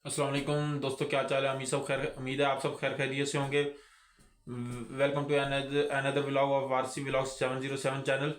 अस्सलाम वालेकुम दोस्तों, क्या चाल है? उम्मीद है आप सब खैर खैरियत से होंगे। Welcome to another vlog of Warsi vlog 707 channel.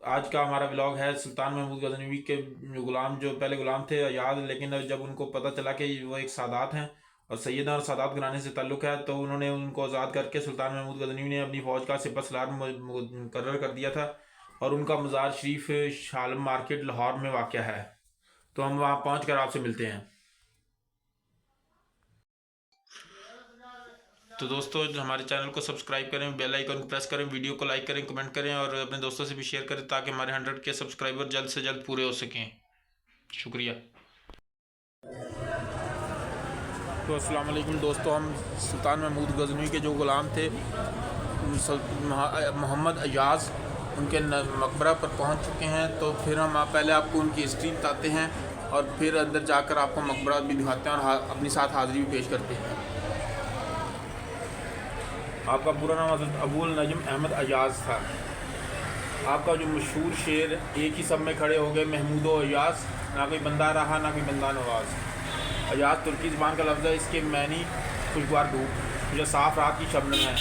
आज का हमारा व्लॉग है सुल्तान महमूद गजनवी के गुलाम, जो पहले गुलाम थे याद, लेकिन जब उनको पता चला कि वो एक सादात हैं और सैयदा और सादात घराने से ताल्लुक़ है, तो उन्होंने उनको आज़ाद करके सुल्तान महमूद गजनवी ने अपनी फ़ौज का सिपहसालार मुकर्रर कर दिया था और उनका मज़ार शरीफ शालम मार्केट लाहौर में वाक़ है। तो हम वहाँ पहुँच कर आपसे मिलते हैं। तो दोस्तों, हमारे चैनल को सब्सक्राइब करें, बेल आइकन को प्रेस करें, वीडियो को लाइक करें, कमेंट करें और अपने दोस्तों से भी शेयर करें ताकि हमारे 100 के सब्सक्राइबर जल्द से जल्द पूरे हो सकें। शुक्रिया। तो अस्सलाम वालेकुम दोस्तों, हम सुल्तान महमूद गजनवी के जो ग़ुलाम थे मोहम्मद अयाज़, उनके मकबरा पर पहुंच चुके हैं। तो फिर हम पहले आपको उनकी हिस्ट्री बताते हैं और फिर अंदर जाकर आपको मकबरा भी दिखाते हैं और अपनी साथ हाज़िरी भी पेश करते हैं। आपका पूरा नाम हज़रत अबुल नजम अहमद अयाज़ था। आपका जो मशहूर शेर, एक ही सब में खड़े हो गए महमूदो अयाज़, ना कोई बंदा रहा ना कोई बंदा नवाज। अयाज़ तुर्की ज़बान का लफ्ज़ है, इसके मैनी खुशगवार धूप जो साफ़ रात की शबनम है।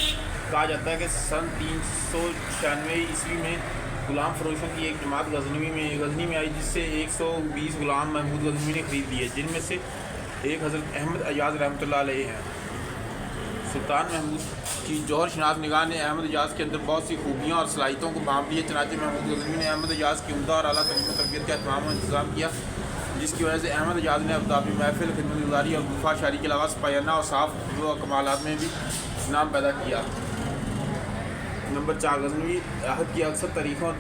कहा जाता है कि सन 396 ईस्वी में ग़ुलाम फ़रोशों की एक जमात गजनी में आई, जिससे 120 ग़ुलाम महमूद गजनवी ने ख़रीद लिए, जिनमें से एक हज़रत अहमद अयाज़ रहमतुल्लाह अलैह हैं। सुल्तान महमूद की जौहर शनास निगाह ने अहमद अयाज़ के अंदर बहुत सी खूबियाँ और सलाहियतों को भांप लिए। चनाचे महमूद गजनवी ने अहमद अयाज़ की उम्दा और आला तरबियत का एहतमाम और इंतज़ाम किया, जिसकी वजह से अहमद अयाज़ ने अब्दाबी महफिल, खिदमतगुज़ारी और गुफ़ा शायरी के अलावा सपायाना और साफ़ व कमालात में भी नाम पैदा किया। नंबर 4, गजनवी अहद की अक्सर तारीख़ों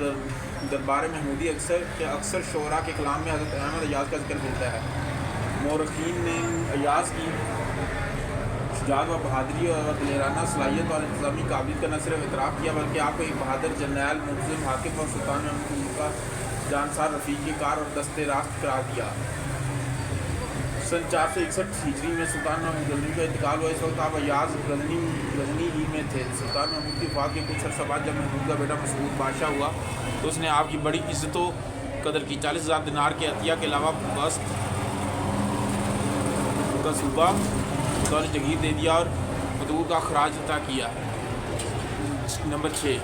दरबार महमूदी अक्सर शोरा के कलाम में हज़रत अहमद अयाज़ का जिक्र मिलता है। मौरख़ीन ने अयाज़ की शुजाअत व बहादुरी और दिलेराना सलाहियत और इंतज़ामी काबिलियत का न सिर्फ इतराफ़ किया, बल्कि आपको एक बहादुर जर्नैल, मुंतज़िम हाकिम और सुल्तान महमूद का जानसार, रफ़ीक़ कार और दस्ते रास्त करार दिया। सन 461 हिजरी में सुल्तान महमूद गजनवी का इंतकाल हुआ। इस वक्त आप अयाज़ गजनी ही में थे। सुल्तान महमूद की वफ़ात के कुछ अर्सा बाद जब महमूद का बेटा मसूद बादशाह हुआ, तो उसने आपकी बड़ी इज़्ज़तों कदर की। 40,000 दिनार के अतिया के अलावा बस्त का सूबा दौर जगीर दे दिया और मदूर का खराज अता किया। नंबर 6,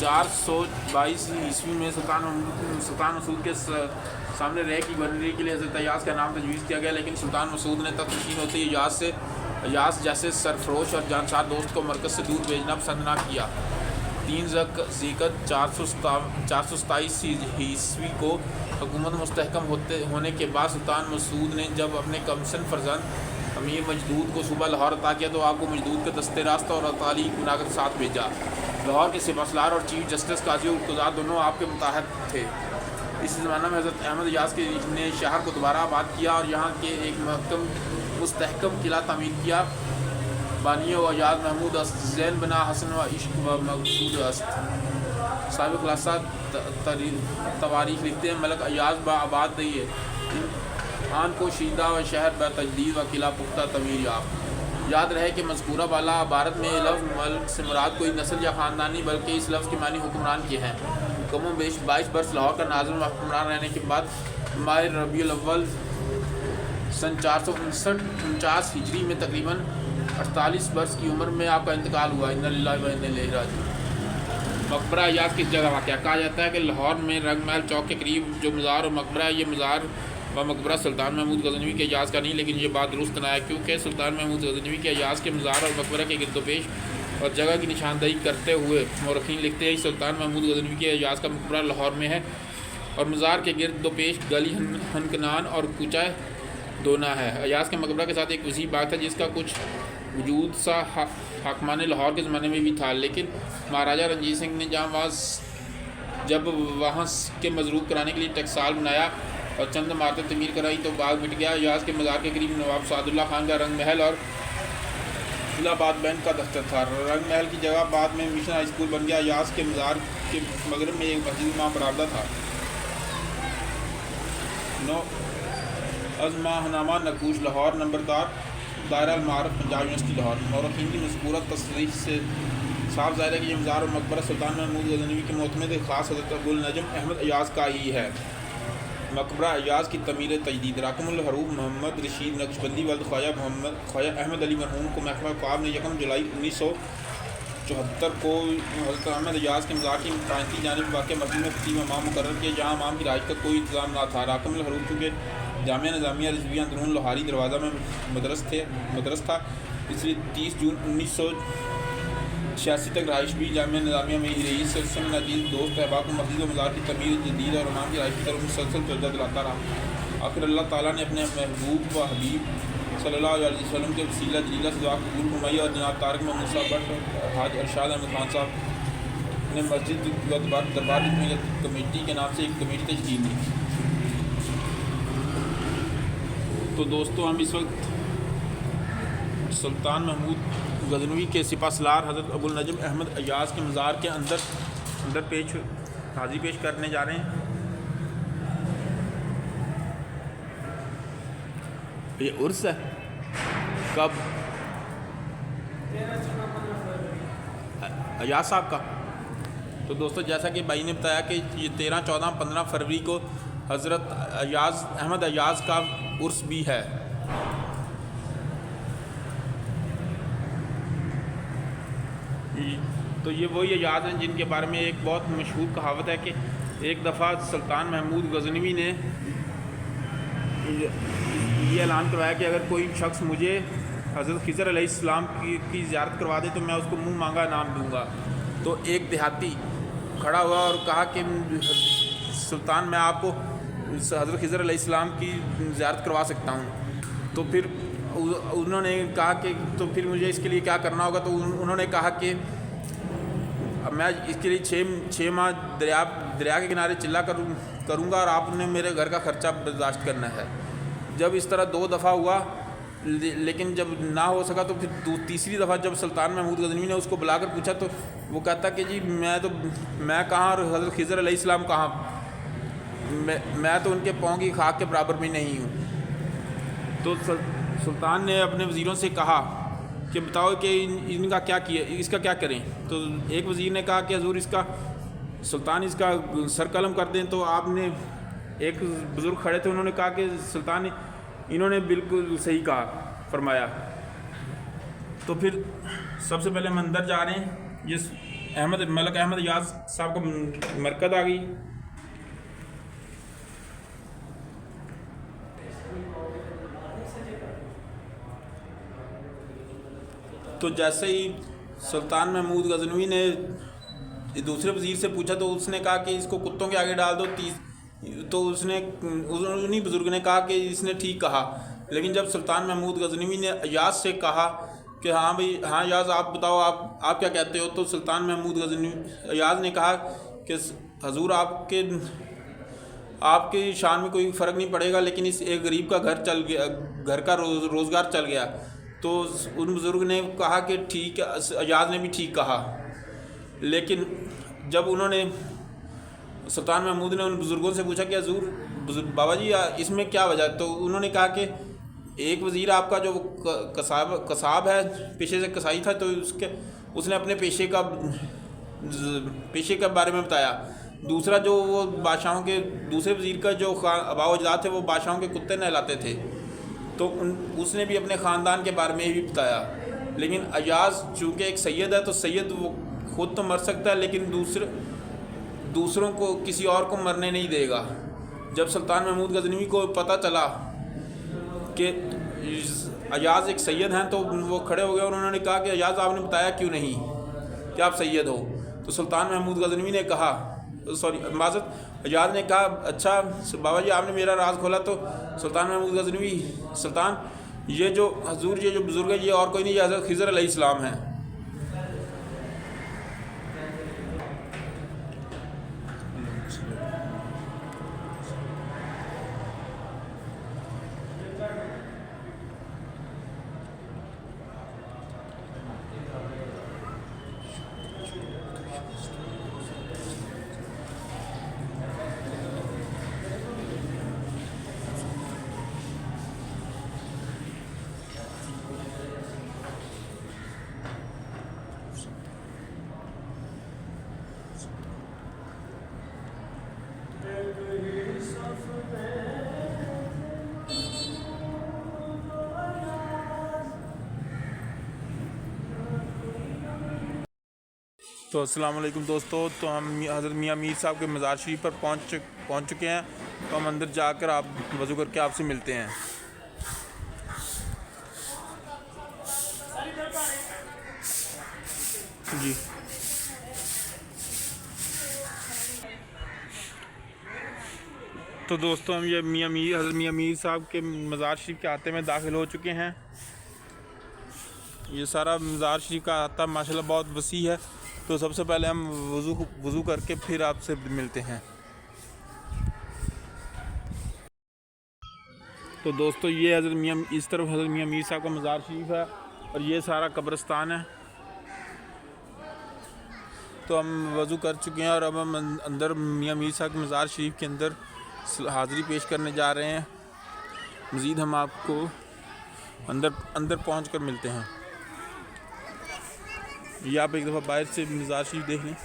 422 ईस्वी में सुल्तान मसूद के सामने रह की गवर्नरी के लिए हज़रत अयाज़ का नाम तजवीज़ किया गया, लेकिन सुल्तान मसूद ने तख्त नशीन होते ही अयाज़ जैसे सरफरोश और जानसार दोस्त को मरकज़ से दूर भेजना पसंद न किया। 3 ज़िक़त 427 ईस्वी को हुकूमत मुस्तहकम होने के बाद सुल्तान मसूद ने जब अपने कमसन फर्जंद अमीर मजदूद को सूबा लाहौर अता किया, तो आपको मजदूद के दस्ते रास्ता और तालीक बनाकर साथ भेजा। लाहौर के सिपहसालार और चीफ जस्टिस काजी उक़्तदार दोनों आपके मुताहद थे। इस ज़माना में हज़रत अहमद अयाज़ ने शहर को दोबारा आबाद किया और यहाँ के एक मुस्तहकम किला तमीर किया। बानियो अयाज़ महमूद ज़ैन बना हसन व इश्क व मकसूद अस्त। साहिब खुलासा तवारीख़ लिखते हैं, मलक अयाज़ बाबाद दिए खान को शीदा व शहर ब तजदीद व किला पुख्ता तमीर याद रहे कि मज़कूरा वाला भारत में लफ्ज़ मल्क से मुराद कोई नस्ल या ख़ानदानी, बल्कि इस लफ्ज़ के मानी हुक्मरान के हैं। कमो बेश 22 बरस लाहौर का नाज़िम व हुक्मरान रहने के बाद माह रबीउल अव्वल सन 449 हिजरी में तकरीबन 48 वर्ष की उम्र में आपका इंतकाल हुआ। इन्ना लिल्लाहि व इन्ना इलैहि राजिऊन। मकबरा अयाज़ किस जगह वाक़? कहा जाता है कि लाहौर में रंग महल चौक के करीब जो मज़ार और मकबरा है, ये मज़ार व मकबरा सुल्तान महमूद गजनवी के अयाज़ का नहीं, लेकिन ये बात दुरुस्त ना है, क्योंकि सुल्तान महमूद गजनवी के अयाज़ के मज़ार और मकबरा के गिरदोपेश और जगह की निशानदही करते हुए मौरख़ीन लिखते हैं सुल्तान महमूद गजनवी के अयाज़ का मकबरा लाहौर में है और मज़ार के गिरदोपेश गली हनकनान और कुचा दोना है। अयाज़ के मकबरा के साथ एक वसी बाग था, जिसका कुछ वजूद सा हाकमान लाहौर के ज़माने में भी था, लेकिन महाराजा रंजीत सिंह ने जब वहाँ के मजरूब कराने के लिए टकसाल बनाया और चंद इमारतें तमीर कराई, तो बाग मिट गया। अयाज़ के मज़ार के करीब नवाब सादुल्ला खान का रंग महल और इलाहाबाद बैंक का दफ्तर था। रंग महल की जगह बाद में मिशन हाई स्कूल बन गया। अयाज़ के मज़ार के मगरब में एक मस्जिद माँ बरामदा था। 9, अज़माहनामा नकूश लाहौर नंबरदार दायरा अल-मारिफ पंजाब यूनिवर्सिटी लाहौर। मौरख़ीन की मज़कूरा तस्रीह से साफ ज़ाहिर है कि ये मज़ार और मकबरा सुल्तान महमूद गजनवी के मोतमद ख़ास हज़रत अबुल नजम अहमद अयाज़ का ही है। मकबरा अयाज की तमीर तजदीद। राकमुल हरूफ मोहम्मद रशीद नक्शबंदी वल्द ख्वाजा अहमद अली मरहूम को महकमा क़्वाब ने 1 जुलाई 1974 को हज़रत अहमद अयाज के मज़ार की कायनती जानिब वाक़ मस्जिद में खतीब इमाम मुकर्रर किया, जहाँ इमाम की रिहाइश का कोई इंतज़ाम न था। राकमुल हरूफ चूँकि जामिया निज़ामिया रिज़विया अंदरून लोहारी दरवाज़ा में मदरस था, इसलिए 30 जून 1986 तक रहाइश भी जामिया निज़ामिया में ही रही। सिलसिले में अजीज़ दोस्त अहबाब को मस्जिद व मज़ार की तमीर जदीद और इमाम की रहाइश की तरफ मुसलसल तवज्जो दिलाता रहा। आखिर अल्लाह ताला ने अपने महबूब व हबीब सल्लल्लाहु अलैहि वसल्लम के वसीला जलीला से दुआ कबूल फरमाई और जनाब तारिक मोहम्मद मूसा भट्ट हाज अरशाद अहमद खान साहब ने मस्जिद व दरबार कमेटी के नाम से एक कमेटी तश्कील दी। तो दोस्तों, हम इस वक्त सुल्तान महमूद गजनवी के सिपहसालार हज़रत अबुल नजम अहमद अयाज के मज़ार के अंदर हाज़िरी पेश करने जा रहे हैं। ये उर्स है कब? अयाज साहब का। तो दोस्तों, जैसा कि भाई ने बताया कि ये 13, 14, 15 फरवरी को हज़रत अहमद अयाज का उर्स भी है। तो ये वही अयाज हैं जिनके बारे में एक बहुत मशहूर कहावत है कि एक दफ़ा सुल्तान महमूद गजनवी ने ये ऐलान करवाया कि अगर कोई शख्स मुझे हज़रत खिज़र अलैहिस्सलाम की ज़ियारत करवा दे तो मैं उसको मुँह मांगा इनाम दूँगा। तो एक देहाती खड़ा हुआ और कहा कि सुल्तान, मैं आपको हज़रत खिज़र अलैहिस्सलाम की ज़ियारत करवा सकता हूँ। तो फिर उन्होंने कहा कि तो फिर मुझे इसके लिए क्या करना होगा? तो उन्होंने कहा कि मैं इसके लिए 6 माह दरिया के किनारे चिल्ला करूँगा और आपने मेरे घर का ख़र्चा बर्दाश्त करना है। जब इस तरह 2 दफ़ा हुआ, लेकिन जब ना हो सका तो फिर तीसरी दफ़ा जब सुल्तान महमूद गजनवी ने उसको बुलाकर पूछा तो वो कहता कि जी मैं कहाँ और हज़रत खिज़र अलैहिस्सलाम कहाँ, मैं तो उनके पाँव की खाक के बराबर भी नहीं हूँ। तो सुल्तान ने अपने वज़ीरों से कहा कि बताओ कि इनका क्या किया, इसका क्या करें? तो एक वज़ीर ने कहा कि हजूर सुल्तान इसका सर कलम कर दें। तो आपने एक बुज़ुर्ग खड़े थे, उन्होंने कहा कि सुल्तान इन्होंने बिल्कुल सही कहा, फरमाया। तो फिर सबसे पहले हम अंदर जा रहे हैं। जिस मलक अहमद अयाज साहब को मरकज़ आ गई। तो जैसे ही सुल्तान महमूद गजनवी ने दूसरे वज़ीर से पूछा तो उसने कहा कि इसको कुत्तों के आगे डाल दो। तो उन्हीं बुज़ुर्ग ने कहा कि इसने ठीक कहा। लेकिन जब सुल्तान महमूद गजनवी ने अयाज से कहा कि हाँ भाई, हाँ अयाज, आप बताओ, आप क्या कहते हो? तो सुल्तान महमूद गजनवी अयाज ने कहा कि हजूर, आपके शान में कोई फ़र्क नहीं पड़ेगा, लेकिन इस एक गरीब का घर का रोज़गार चल गया। तो उन बुज़ुर्ग ने कहा कि ठीक है, अयाज ने भी ठीक कहा। लेकिन जब उन्होंने सुल्तान महमूद ने उन बुज़ुर्गों से पूछा कि हजूर बाबा जी, इसमें क्या वजह? तो उन्होंने कहा कि एक वज़ीर आपका जो कसाब है, पेशे से कसाई था, तो उसने अपने पेशे के बारे में बताया। दूसरा जो वो बादशाहों के दूसरे वज़ीर का जो अबावजात थे वो बादशाहों के कुत्ते नहलाते थे, तो उसने भी अपने ख़ानदान के बारे में ही बताया। लेकिन अयाज चूँकि एक सैयद है, तो सैयद वो खुद तो मर सकता है लेकिन दूसरों को, किसी और को मरने नहीं देगा। जब सुल्तान महमूद गजनवी को पता चला कि अयाज एक सैयद हैं तो वो खड़े हो गए और उन्होंने कहा कि अयाज, आपने बताया क्यों नहीं कि आप सैयद हो? तो सुल्तान महमूद गजनवी ने कहा, अयाज ने कहा, अच्छा बाबा जी, आपने मेरा राज खोला। तो सुल्तान महमूद गजनवी, सुल्तान, ये जो बुज़ुर्ग है, ये और कोई नहीं, ये हज़रत खिज़र अलैहिस्सलाम हैं। तो अस्सलाम वालेकुम दोस्तों, तो हम हज़रत मियाँ मीर साहब के मज़ार शरीफ पर पहुँच चुके हैं। तो हम अंदर जाकर आप वज़ू करके आपसे मिलते हैं। जी, तो दोस्तों हम ये हज़रत मियाँ मीर साहब के मज़ार शरीफ के आते में दाखिल हो चुके हैं। ये सारा मज़ार शरीफ का आता माशाल्लाह बहुत वसी है। तो सबसे पहले हम वज़ू करके फिर आपसे मिलते हैं। तो दोस्तों ये इस तरफ हज़रत मियाँ मीर साहब का मज़ार शरीफ है और ये सारा कब्रिस्तान है। तो हम वज़ू कर चुके हैं और अब हम अंदर मियाँ मीर साहब के मज़ार शरीफ के अंदर हाज़िरी पेश करने जा रहे हैं। मज़ीद हम आपको अंदर पहुँच कर मिलते हैं। ये आप एक दफ़ा बाहर से मज़ार शरीफ देख लें।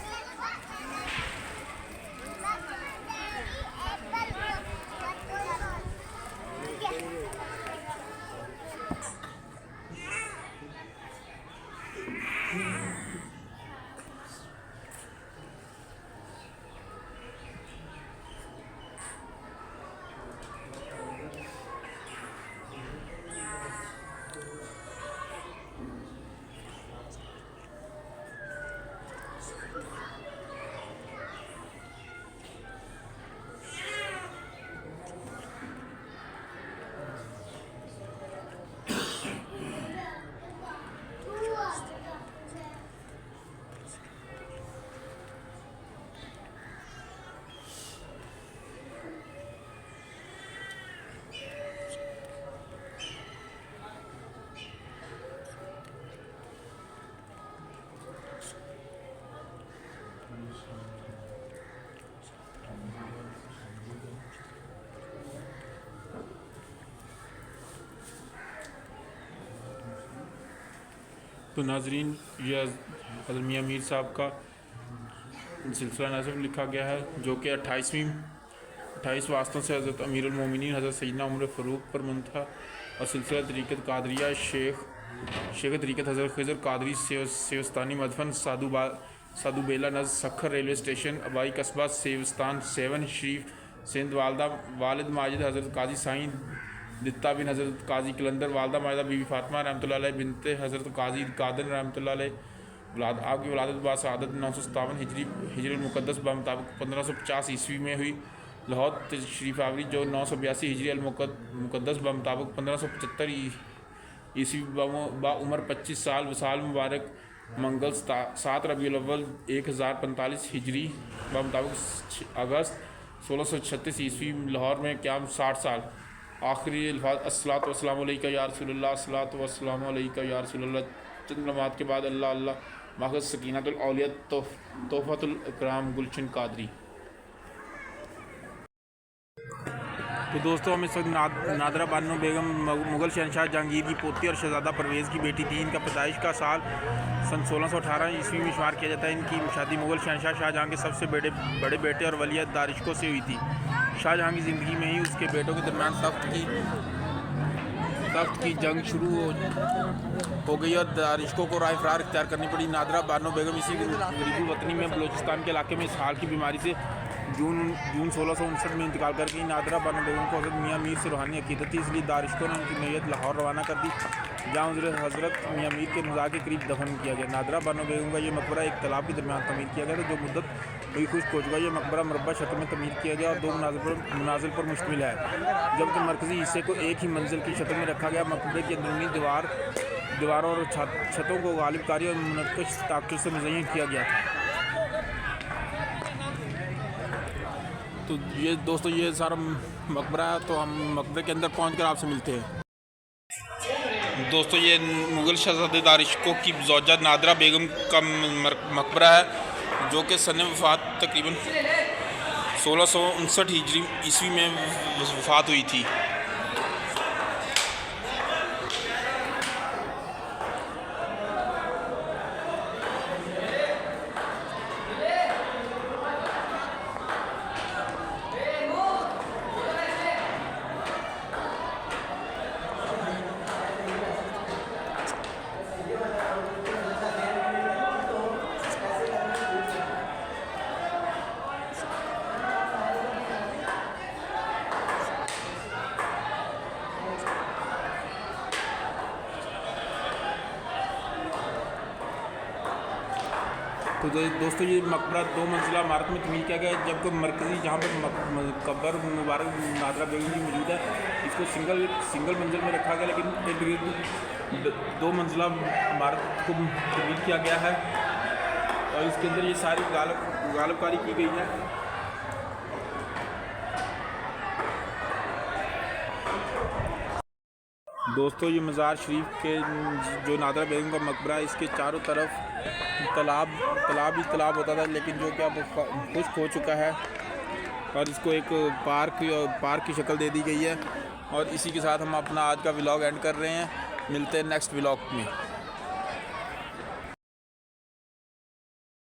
तो नाजरीन, यह हज़रत मियाँ मीर साहब का सिलसिला नसब लिखा गया है, जो कि 28 वास्तों से हज़रत अमीरुल मोमिनीन हज़रत सैयदना उमर फ़ारूक पर मुनतहा और सिलसिला तरीक़त कादरिया शेख तरीक़त हज़रत खिज़र कादरी सेवस्तानी मदफन साधु बेला नज़ सखर रेलवे स्टेशन अबाई कस्बा सेवस्तान 7 शरीफ सिंध। वालिद माजिद हज़रत काजी साईं दित्ता बिन हज़रत काजी कलंदर, वालदा माजिदा बीबी फ़ातिमा रहमतुल्लाह अलैह बिनते हज़रत काजी कादर रहमतुल्लाह अलैह। आपकी वलादत बासआदत 957 हिजरी मुक़द्दस बमुताबिक 1550 ईस्वी में हुई। लाहौर तशरीफ़ आवरी जो 982 हिजरी मुक़द्दस बमुताबिक 1575 ईस्वी उम्र 25 साल। वसाल मुबारक मंगल 7 रबीउल अव्वल 1045 हिजरी बमुताबिक अगस्त 1636 ईस्वी। लाहौर में क़याम 60 साल। आखिरी अल्फाज अस्सलातु वस्सलामु अलैका या रसूलल्लाह, अस्सलातु वस्सलामु अलैका या रसूलल्लाह। चंद नमात के बाद अल्लाह अल्लाह माखज़ सकीनतुल औलिया तोहफ़तुल इकराम गुलशन कादरी। तो दोस्तों हम इस वक्त नादरा बानो बेगम मुग़ल शहनशाह जहांगीर की पोती और शहज़ादा परवेज़ की बेटी थी। इनका पैदाइश का साल सन 1618 ईस्वी में शुमार किया जाता है। इनकी शादी मुग़ल शहनशाह शाहजहाँ के सबसे बड़े बेटे और वलियत दारिशकों से हुई थी। शाहजहाँ की ज़िंदगी में ही उसके बेटों के दरमियान तख्त की जंग शुरू हो गई और दारिशकों को राह फ़रार इख्तियार करनी पड़ी। नादरा बानो बेगम इसी गरीबुल वतनी में बलूचिस्तान के इलाके में इसहाल की बीमारी से जून 1659 में इंतकाल कर गई। नादरा बानो बेगम को हज़रत मियाँ मीर से रूहानी अक़ीदत थी, इसलिए दारिशकों ने उनकी मैयत लाहौर रवाना कर दी, जहाँ हज़रत मियाँ मीर के मज़ार के करीब दफन किया गया। नादरा बानो बेगम का ये मकबरा एक तालाब के दरमियान तमीर किया गया था, जो मुद्दत हुई खुश्क हो चुका। ये मकबरा मरबा शक्ल में तमीर किया गया और 2 मनाजिल पर मुश्तमिल है, जबकि मरकज़ी हिस्से को एक ही मंजिल की शक्ल में रखा गया। मकबरे की अंदरूनी दीवारों और छतों को गालिब कारी और मुनक्कश ताक़ीद से मुज़य्यन किया गया था। तो ये दोस्तों ये सारा मकबरा है। तो हम मकबरे के अंदर पहुंचकर आपसे मिलते हैं। दोस्तों ये मुग़ल शहज़ादे दारिशकों की ज़ौजा नादरा बेगम का मकबरा है, जो कि सन वफ़ात तकरीबन 1659 हिजरी ईस्वी में वफ़ात हुई थी। तो दोस्तों ये मकबरा 2 मंजिला इमारत में तमीर किया गया है, जबकि मरकज़ी जहाँ पर कब्र मुबारक नादरा बेगम की मौजूद है इसको सिंगल मंजिल में रखा गया, लेकिन इर्द गिर्द 2 मंजिला इमारत को तमीर किया गया है और इसके अंदर ये सारी गालबकारी की गई है। दोस्तों ये मज़ार शरीफ के जो नादरा बेगम का मकबरा है इसके चारों तरफ तालाब होता था, लेकिन जो कि अब खुश्क हो चुका है और इसको एक पार्क की शक्ल दे दी गई है। और इसी के साथ हम अपना आज का व्लॉग एंड कर रहे हैं। मिलते हैं नेक्स्ट व्लॉग में।